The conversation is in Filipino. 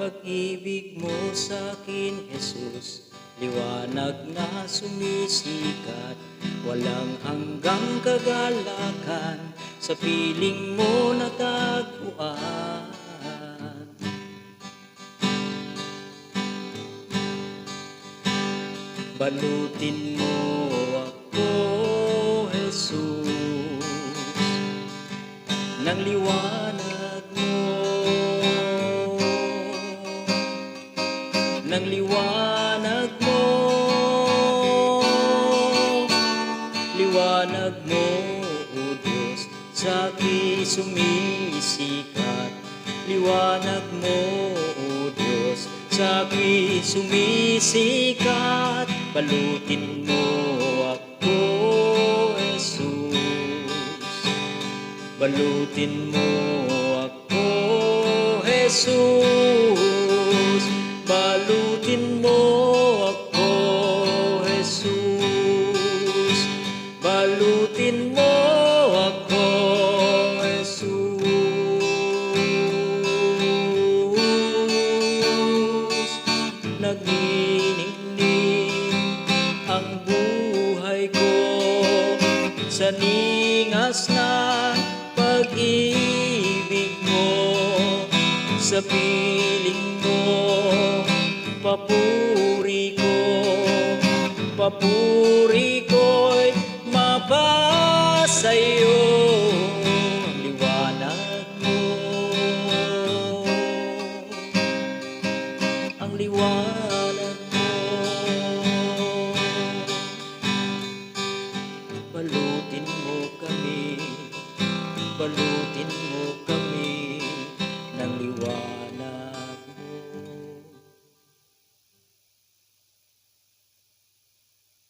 Pag-ibig mo sa'kin, Jesus, liwanag na sumisikat, walang hanggang kagalakan, sa piling mo natagpuan. Balutin mo ako, Jesus, ng liwanag mo, ng liwanag mo, liwanag mo, O Diyos, sa'kin sumisikat. Liwanag mo, O Diyos, sa'kin sumisikat. Balutin mo ako, Jesus, balutin mo ako, Jesus, balutin mo ako, Jesus, balutin mo ako, Jesus. Nagningning ang buhay ko sa ningas na pag-ibig mo, sa piling mo, papuri ko'y mapasayo. Ang liwanag mo, ang liwanag mo, balutin mo kami, balutin mo kami.